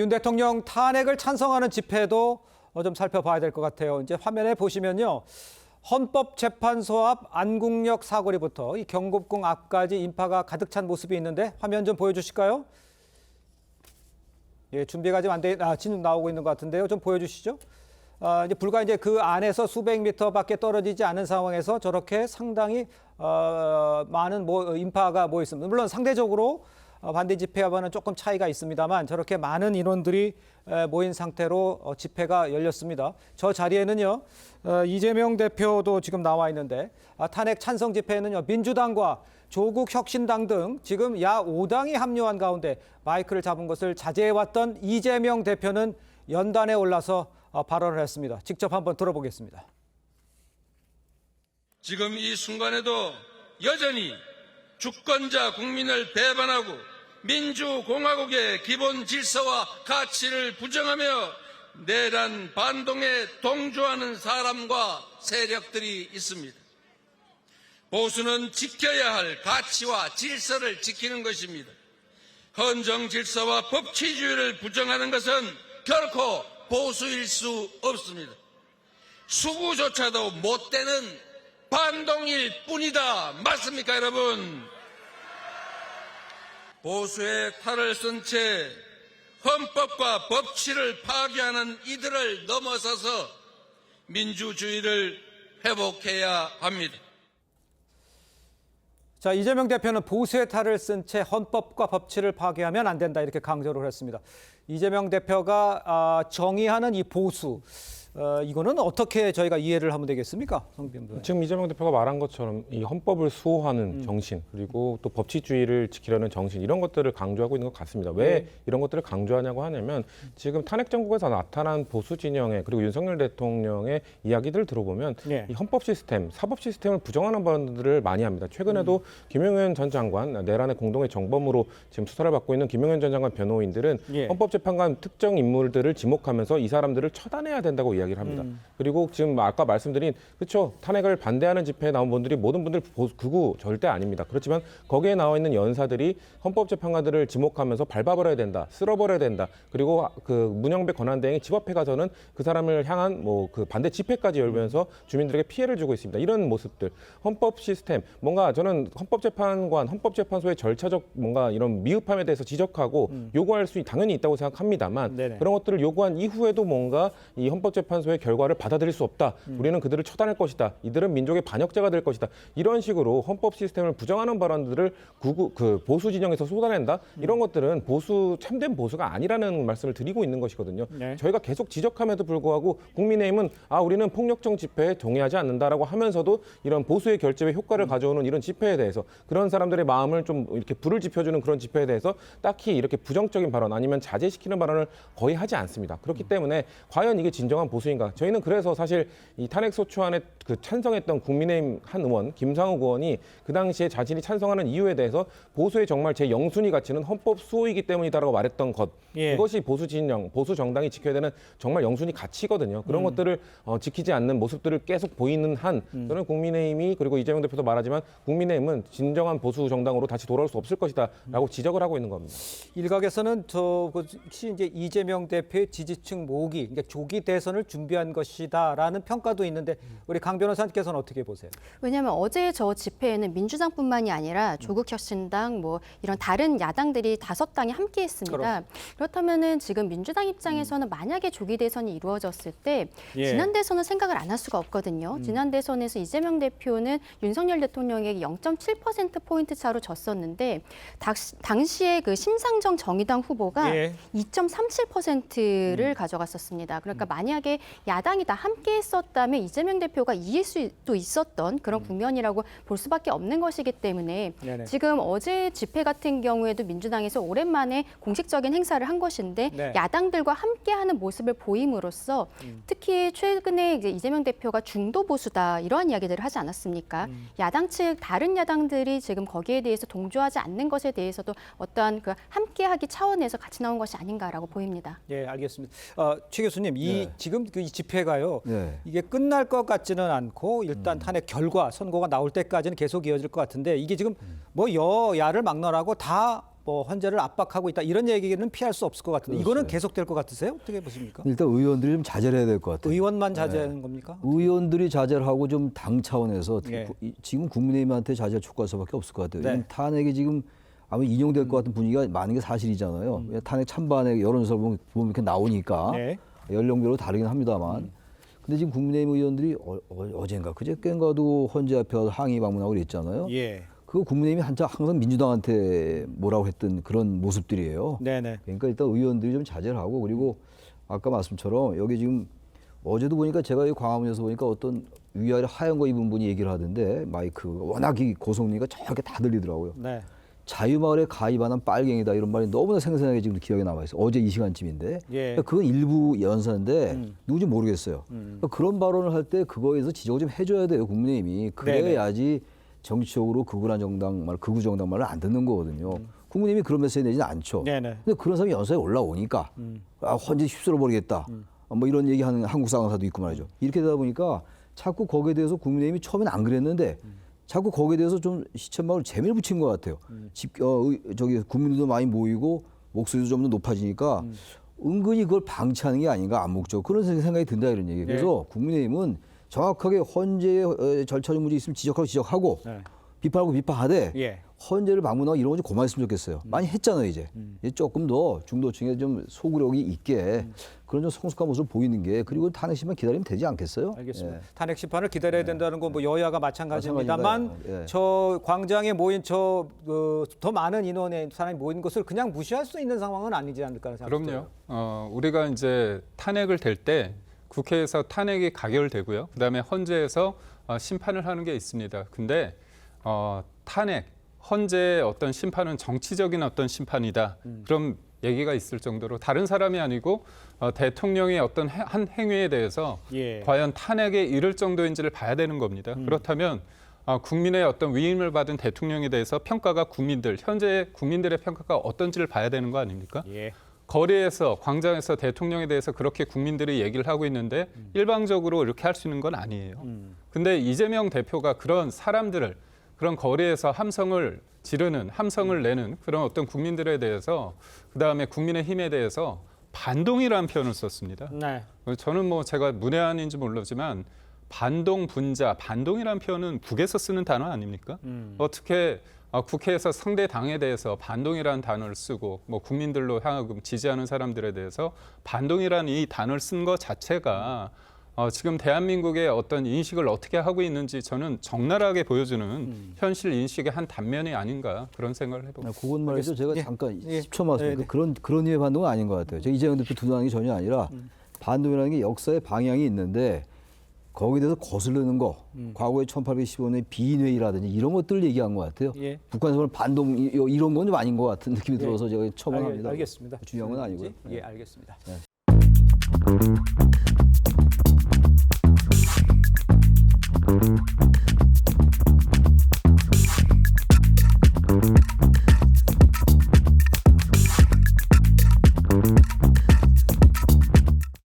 윤 대통령 탄핵을 찬성하는 집회도 좀 살펴봐야 될 것 같아요. 이제 화면에 보시면요. 헌법재판소 앞 안국역 사거리부터 이 경복궁 앞까지 인파가 가득 찬 모습이 있는데 화면 좀 보여주실까요? 예, 준비가 지금 안 돼, 지금 나오고 있는 것 같은데요. 좀 보여주시죠. 이제 불과 이제 그 안에서 수백 미터밖에 떨어지지 않은 상황에서 저렇게 상당히 많은 인파가 모여 있습니다. 물론 상대적으로 반대 집회와는 조금 차이가 있습니다만 저렇게 많은 인원들이 모인 상태로 집회가 열렸습니다. 저 자리에는요 이재명 대표도 지금 나와 있는데 탄핵 찬성 집회에는요 민주당과 조국혁신당 등 지금 야 5당이 합류한 가운데 마이크를 잡은 것을 자제해왔던 이재명 대표는 연단에 올라서 발언을 했습니다. 직접 한번 들어보겠습니다. 지금 이 순간에도 여전히 주권자 국민을 배반하고 민주공화국의 기본 질서와 가치를 부정하며 내란 반동에 동조하는 사람과 세력들이 있습니다. 보수는 지켜야 할 가치와 질서를 지키는 것입니다. 헌정 질서와 법치주의를 부정하는 것은 결코 보수일 수 없습니다. 수구조차도 못 되는 반동일 뿐이다. 맞습니까, 여러분? 보수의 탈을 쓴 채 헌법과 법치를 파괴하는 이들을 넘어서서 민주주의를 회복해야 합니다. 자, 이재명 대표는 보수의 탈을 쓴 채 헌법과 법치를 파괴하면 안 된다 이렇게 강조를 했습니다. 이재명 대표가 정의하는 이 보수, 이거는 어떻게 저희가 이해를 하면 되겠습니까? 지금 이재명 대표가 말한 것처럼 이 헌법을 수호하는 정신, 그리고 또 법치주의를 지키려는 정신, 이런 것들을 강조하고 있는 것 같습니다. 왜 이런 것들을 강조하냐고 하냐면 지금 탄핵 정국에서 나타난 보수 진영의 그리고 윤석열 대통령의 이야기들을 들어보면 이 헌법 시스템, 사법 시스템을 부정하는 발언들을 많이 합니다. 최근에도 김용현 전 장관, 내란의 공동의 정범으로 지금 수사를 받고 있는 김용현 전 장관 변호인들은 헌법재판관 특정 인물들을 지목하면서 이 사람들을 처단해야 된다고 이야기를 합니다. 그리고 지금 아까 말씀드린 그렇죠. 탄핵을 반대하는 집회에 나온 분들이 모든 분들 극우 절대 아닙니다. 그렇지만 거기에 나와 있는 연사들이 헌법재판관들을 지목하면서 밟아버려야 된다, 쓸어버려야 된다. 그리고 그 문영배 권한대행이 집 앞에 가서는 그 사람을 향한 그 반대 집회까지 열면서 주민들에게 피해를 주고 있습니다. 이런 모습들, 헌법 시스템, 뭔가 저는 헌법재판관, 헌법재판소의 절차적 뭔가 이런 미흡함에 대해서 지적하고 요구할 수 당연히 있다고 생각합니다만 그런 것들을 요구한 이후에도 뭔가 이 헌법재판소의 결과를 받아들일 수 없다. 우리는 그들을 처단할 것이다. 이들은 민족의 반역자가 될 것이다. 이런 식으로 헌법 시스템을 부정하는 발언들을 보수 진영에서 쏟아낸다. 이런 것들은 참된 보수가 아니라는 말씀을 드리고 있는 것이거든요. 저희가 계속 지적함에도 불구하고 국민의힘은 우리는 폭력적 집회에 동의하지 않는다라고 하면서도 이런 보수의 결집에 효과를 가져오는 이런 집회에 대해서 그런 사람들의 마음을 좀 이렇게 불을 지펴주는 그런 집회에 대해서 딱히 이렇게 부정적인 발언 아니면 자제시키는 발언을 거의 하지 않습니다. 그렇기 때문에 과연 이게 진정한 보수인가? 저희는 그래서 사실 이 탄핵 소추안에 찬성했던 국민의힘 한 의원 김상욱 의원이 그 당시에 자신이 찬성하는 이유에 대해서 보수의 정말 제 영순위 가치는 헌법 수호이기 때문이다라고 말했던 것. 이것이 보수 진영, 보수 정당이 지켜야 되는 정말 영순위 가치거든요. 그런 것들을 지키지 않는 모습들을 계속 보이는 한 저는 국민의힘이 그리고 이재명 대표도 말하지만 국민의힘은 진정한 보수 정당으로 다시 돌아올 수 없을 것이다라고 지적을 하고 있는 겁니다. 일각에서는 혹시 이제 이재명 대표의 지지층 모으기, 그러니까 조기 대선을 준비한 것이다라는 평가도 있는데 우리 강 변호사님께서는 어떻게 보세요? 왜냐하면 어제 저 집회에는 민주당뿐만이 아니라 조국혁신당 이런 다른 야당들이 5당이 함께했습니다. 그렇다면은 지금 민주당 입장에서는 만약에 조기 대선이 이루어졌을 때 지난 대선은 생각을 안 할 수가 없거든요. 지난 대선에서 이재명 대표는 윤석열 대통령에게 0.7%포인트 차로 졌었는데 당시에 그 심상정 정의당 후보가 2.37%를 가져갔었습니다. 그러니까 만약에 야당이 다 함께 했었다면 이재명 대표가 이길 수도 있었던 그런 국면이라고 볼 수밖에 없는 것이기 때문에 지금 어제 집회 같은 경우에도 민주당에서 오랜만에 공식적인 행사를 한 것인데 야당들과 함께하는 모습을 보임으로써 특히 최근에 이제 이재명 대표가 중도 보수다 이러한 이야기들을 하지 않았습니까? 야당 측 다른 야당들이 지금 거기에 대해서 동조하지 않는 것에 대해서도 어떠한 그 함께하기 차원에서 같이 나온 것이 아닌가라고 보입니다. 예, 알겠습니다. 최 교수님, 지금 이 집회가요. 이게 끝날 것 같지는 않고 일단 탄핵 결과 선고가 나올 때까지는 계속 이어질 것 같은데 이게 지금 뭐 여야를 막론하고 다 뭐 헌재를 압박하고 있다 이런 얘기는 피할 수 없을 것 같은데 이거는 계속될 것 같으세요? 어떻게 보십니까? 일단 의원들이 좀 자제를 해야 될 것 같아요. 의원만 자제하는 겁니까? 의원들이 자제를 하고 좀 당 차원에서 예. 지금 국민의힘한테 자제를 촉구할 수밖에 없을 것 같아요. 네. 탄핵이 지금 아마 인용될 것 같은 분위기가 많은 게 사실이잖아요. 탄핵 찬반의 여론조사 보면 이렇게 나오니까 네. 연령별로 다르긴 합니다만. 근데 지금 국민의힘 의원들이 어젠가 그저께인가도 헌재 앞에 와서 항의 방문하고 그랬잖아요. 예. 그거 국민의힘이 항상 민주당한테 뭐라고 했던 그런 모습들이에요. 네네. 그러니까 일단 의원들이 좀 자제를 하고 그리고 아까 말씀처럼 여기 지금 어제도 보니까 제가 이 광화문에서 보니까 어떤 위아래 하얀 거 입은 분이 얘기를 하던데 마이크 워낙 이 고성리가 저렇게 다 들리더라고요. 네. 자유마을에 가입하는 빨갱이다 이런 말이 너무나 생생하게 지금 기억에 남아 있어요. 어제 이 시간쯤인데 예. 그러니까 그건 일부 연사인데 누군지 모르겠어요. 그러니까 그런 발언을 할 때 그거에 대해서 지적을 좀 해줘야 돼요 국민의힘이. 그래야지 정치적으로 극우란 정당 말, 극우 정당 말을 안 듣는 거거든요. 국민의힘이 그런 메시지 내지는 않죠. 네네. 근데 그런 사람이 연사에 올라오니까 아, 헌재 휩쓸어 버리겠다. 뭐 이런 얘기하는 한국 상사도 있고 말이죠. 이렇게 되다 보니까 자꾸 거기에 대해서 국민의힘이 처음엔 안 그랬는데 자꾸 거기에 대해서 좀 시쳇말로 재미를 붙인 것 같아요. 저기 국민들도 많이 모이고 목소리도 좀 더 높아지니까 은근히 그걸 방치하는 게 아닌가 암묵적 그런 생각이 든다 이런 얘기예요. 그래서 국민의힘은 정확하게 헌재의 절차적 문제 있으면 지적하고 네. 비판하고 비판하되 예. 헌재를 방문하고 이런 거 좀 고만했으면 좋겠어요. 많이 했잖아요 이제. 이제 조금 더 중도층에 좀 소구력이 있게 그런 좀 성숙한 모습을 보이는 게 그리고 탄핵 심판 기다리면 되지 않겠어요? 알겠습니다. 예. 탄핵 심판을 기다려야 된다는 건 뭐 여야가 마찬가지입니다만 마찬가지인가요? 예. 저 광장에 모인 더 많은 인원의 사람이 모인 것을 그냥 무시할 수 있는 상황은 아니지 않을까 생각합니다. 그럼요. 우리가 이제 탄핵을 댈 때 국회에서 탄핵이 가결되고요. 그다음에 헌재에서 심판을 하는 게 있습니다. 근데 탄핵, 헌재의 어떤 심판은 정치적인 어떤 심판이다. 그럼 얘기가 있을 정도로 다른 사람이 아니고 대통령의 어떤 한 행위에 대해서 예. 과연 탄핵에 이를 정도인지를 봐야 되는 겁니다. 그렇다면 국민의 어떤 위임을 받은 대통령에 대해서 평가가 현재 국민들의 평가가 어떤지를 봐야 되는 거 아닙니까? 예. 거리에서 광장에서 대통령에 대해서 그렇게 국민들이 얘기를 하고 있는데 일방적으로 이렇게 할 수 있는 건 아니에요. 근데 이재명 대표가 그런 사람들을 그런 거리에서 함성을 지르는 함성을 내는 그런 어떤 국민들에 대해서 그다음에 국민의힘에 대해서 반동이라는 표현을 썼습니다. 네. 저는 뭐 제가 문외한인지 모르지만 반동 분자, 반동이라는 표현은 북에서 쓰는 단어 아닙니까? 어떻게 국회에서 상대 당에 대해서 반동이라는 단어를 쓰고 뭐 국민들로 하여금 지지하는 사람들에 대해서 반동이라는 이 단어를 쓴 것 자체가 지금 대한민국의 어떤 인식을 어떻게 하고 있는지 저는 적나라하게 보여주는 현실 인식의 한 단면이 아닌가 그런 생각을 해봅니다. 그건 말이죠. 제가 예. 잠깐 예. 10초 말씀드릴게요. 네, 네. 그런 류의 반동은 아닌 것 같아요. 제가 이재명 대표 두둔하는 게 전혀 아니라 반동이라는 게 역사의 방향이 있는데 거기에 대해서 거스르는 거, 과거에 1815년의 비인회의라든지 이런 것들을 얘기한 것 같아요. 예. 북한에서는 반동 이런 건 좀 아닌 것 같은 느낌이 들어서 제가 첨언합니다. 알겠습니다. 중요한 건 아니고요. 예, 알겠습니다.